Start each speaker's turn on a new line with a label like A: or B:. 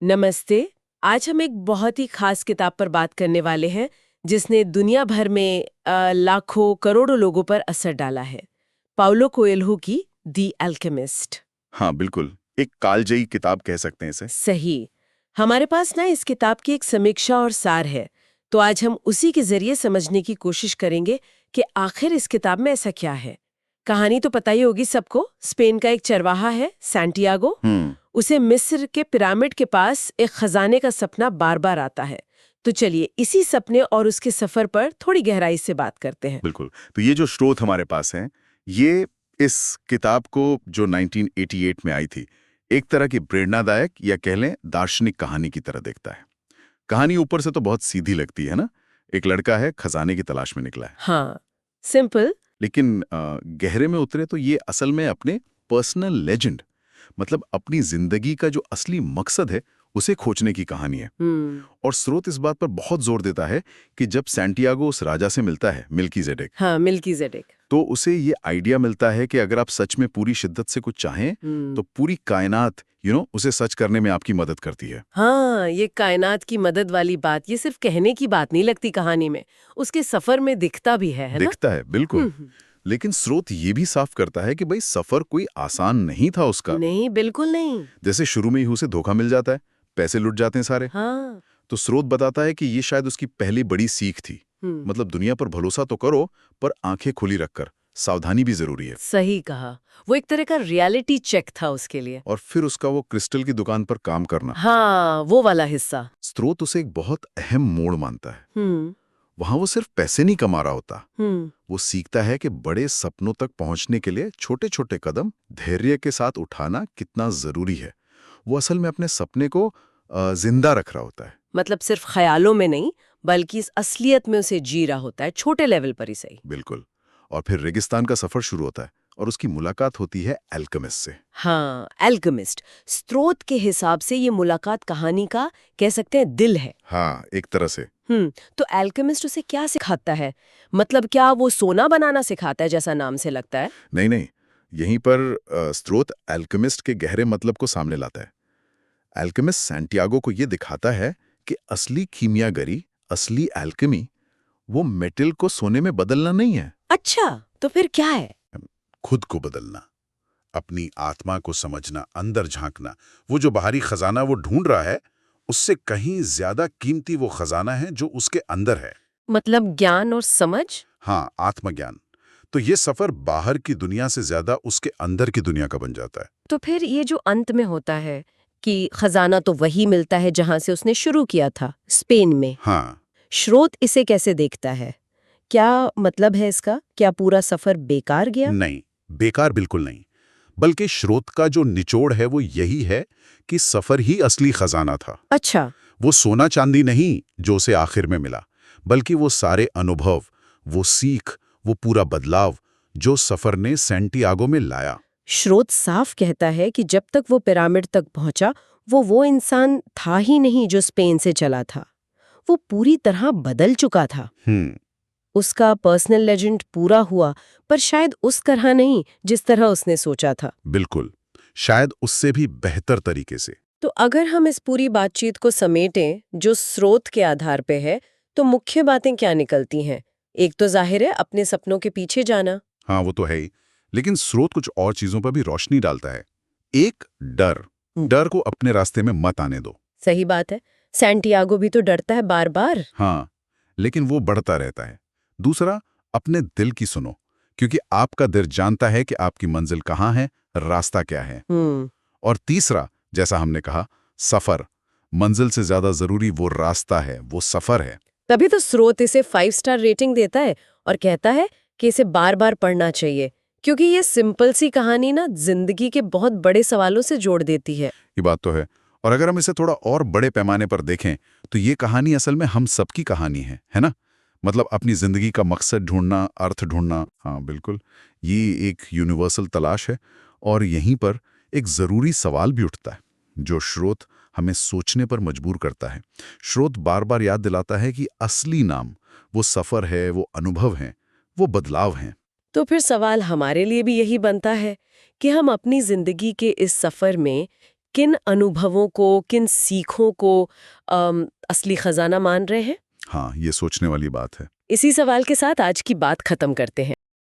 A: नमस्ते। आज हम एक बहुत ही खास किताब पर बात करने वाले हैं जिसने दुनिया भर में लाखों करोड़ों लोगों पर असर डाला है। पाउलो कोएल्हो की दी अल्केमिस्ट।
B: हाँ बिल्कुल, एक कालजयी किताब कह सकते हैं इसे।
A: सही। हमारे पास ना इस किताब की एक समीक्षा और सार है, तो आज हम उसी के जरिए समझने की कोशिश करेंगे कि आखिर इस किताब में ऐसा क्या है। कहानी तो पता ही होगी सबको। स्पेन का एक चरवाहा है सैंटियागो। उसे मिस्र के पिरामिड के पास एक खजाने का सपना बार बार आता है। तो चलिए इसी सपने और उसके सफर पर थोड़ी गहराई से बात करते हैं।
B: बिल्कुल। तो ये जो स्रोत हमारे पास हैं, ये इस किताब को जो 1988 में आई थी, एक तरह की प्रेरणादायक या कह लें दार्शनिक कहानी की तरह देखता है। कहानी ऊपर से तो बहुत सीधी लगती है ना, एक लड़का है खजाने की तलाश में निकला है।
A: हाँ, सिंपल।
B: लेकिन गहरे में उतरे तो ये असल में अपने पर्सनल लेजेंड, मतलब अपनी जिंदगी का जो असली मकसद है उसे खोजने की कहानी है। और स्रोत इस बात पर बहुत जोर देता है कि जब सैंटियागो उस राजा से मिलता है, मिल्कीजेडेक,
A: हाँ, मिल्कीजेडेक।
B: तो उसे ये आइडिया मिलता है कि अगर आप सच में पूरी शिद्दत से कुछ चाहें तो पूरी कायनात उसे सच करने में आपकी मदद करती है।
A: हाँ, ये कायनात की मदद वाली बात, ये सिर्फ कहने की बात नहीं लगती कहानी में, उसके सफर में दिखता भी है ना?
B: दिखता है बिल्कुल। लेकिन स्रोत ये भी साफ करता है कि भाई सफर कोई आसान नहीं था उसका।
A: नहीं, बिल्कुल नहीं।
B: जैसे शुरू में ही उसे धोखा मिल जाता है, पैसे लुट जाते हैं सारे।
A: हाँ।
B: तो स्रोत बताता है कि ये शायद उसकी पहली बड़ी सीख थी। मतलब दुनिया पर भरोसा तो करो, पर आंखें खुली रखकर सावधानी भी जरूरी है।
A: सही कहा। वो एक तरह का रियलिटी चेक था उसके लिए।
B: और फिर उसका वो क्रिस्टल की दुकान पर काम करना,
A: हाँ, वो वाला हिस्सा।
B: स्रोत उसे एक बहुत अहम मोड़ मानता है।
A: हम्म।
B: वहां वो सिर्फ पैसे नहीं कमा रहा होता,
A: हम्म।
B: वो सीखता है कि बड़े सपनों तक पहुंचने के लिए छोटे छोटे कदम धैर्य के साथ उठाना कितना जरूरी है। वो असल में अपने सपने को जिंदा रख रहा होता है।
A: मतलब सिर्फ ख्यालों में नहीं, बल्कि इस असलियत में उसे जी रहा होता है, छोटे लेवल पर ही सही।
B: बिल्कुल। और फिर रेगिस्तान का सफर शुरू होता है और उसकी मुलाकात होती है अल्केमिस्ट से।
A: हाँ, एल्केमिस्ट। स्रोत के हिसाब से ये मुलाकात कहानी का कह सकते हैं दिल है।
B: हाँ, एक तरह से।
A: तो एल्केमिस्ट उसे क्या सिखाता है? मतलब क्या वो सोना बनाना सिखाता है जैसा नाम से लगता है?
B: नहीं नहीं, यहीं पर स्रोत अल्केमिस्ट के गहरे मतलब को सामने लाता है। अल्केमिस्ट सैंटियागो को ये दिखाता है कि असली कीमियागरी, असली अल्केमी, वो मेटल को सोने में बदलना नहीं है।
A: अच्छा, तो फिर क्या है?
B: खुद को बदलना, अपनी आत्मा को समझना, अंदर झांकना। वो जो बाहरी खजाना वो ढूंढ रहा है, उससे कहीं ज्यादा कीमती वो खजाना है जो उसके अंदर है।
A: मतलब ज्ञान और समझ?
B: हाँ, आत्मज्ञान। तो ये सफर बाहर की दुनिया से ज्यादा उसके अंदर की दुनिया का बन जाता है।
A: तो फिर ये जो अंत में होता है कि खजाना तो वही मिलता है जहां से उसने शुरू किया था, स्पेन में।
B: हाँ।
A: स्रोत इसे कैसे देखता है? क्या मतलब है इसका? क्या पूरा सफर बेकार गया?
B: नहीं, बेकार बिल्कुल नहीं। बल्कि स्रोत का जो निचोड़ है वो यही है कि सफर ही असली खजाना था।
A: अच्छा।
B: वो सोना चांदी नहीं जो उसे आखिर में मिला, बल्कि वो सारे अनुभव, वो सीख, वो पूरा बदलाव जो सफर ने सैंटियागो में लाया।
A: स्रोत साफ कहता है कि जब तक वो पिरामिड तक पहुंचा, वो इंसान था ही नहीं जो स्पेन से चला था। वो पूरी तरह बदल चुका था। उसका पर्सनल लेजेंड पूरा हुआ, पर शायद उस तरह नहीं जिस तरह उसने सोचा था।
B: बिल्कुल, शायद उससे भी बेहतर तरीके से।
A: तो अगर हम इस पूरी बातचीत को समेटें जो स्रोत के आधार पे है, तो मुख्य बातें क्या निकलती हैं? एक तो जाहिर है अपने सपनों के पीछे जाना।
B: हाँ, वो तो है ही। लेकिन स्रोत कुछ और चीजों पर भी रोशनी डालता है। एक, डर। डर को अपने रास्ते में मत आने दो।
A: सही बात है। सैंटियागो भी तो डरता है बार बार।
B: हाँ, लेकिन वो बढ़ता रहता है। दूसरा, अपने दिल की सुनो, क्योंकि आपका दिल जानता है कि आपकी मंजिल कहाँ है, रास्ता क्या है। और तीसरा, जैसा हमने कहा, सफर। मंजिल से ज्यादा जरूरी वो रास्ता है, वो सफर है।
A: तभी तो स्रोत इसे 5 स्टार रेटिंग देता है और कहता है कि इसे बार बार पढ़ना चाहिए, क्योंकि ये सिंपल सी कहानी ना जिंदगी के बहुत बड़े सवालों से जोड़ देती है।
B: ये बात तो है। और अगर हम इसे थोड़ा और बड़े पैमाने पर देखें तो ये कहानी असल में हम सबकी कहानी है ना? मतलब अपनी जिंदगी का मकसद ढूंढना, अर्थ ढूंढना। हाँ बिल्कुल, ये एक यूनिवर्सल तलाश है। और यहीं पर एक जरूरी सवाल भी उठता है जो स्रोत हमें सोचने पर मजबूर करता है। स्रोत बार बार याद दिलाता है कि असली नाम वो सफर है, वो अनुभव है, वो बदलाव है।
A: तो फिर सवाल हमारे लिए भी यही बनता है कि हम अपनी जिंदगी के इस सफर में किन अनुभवों को, किन सीखों को असली खजाना मान रहे हैं?
B: हाँ, ये सोचने वाली बात है।
A: इसी सवाल के साथ आज की बात खत्म करते हैं।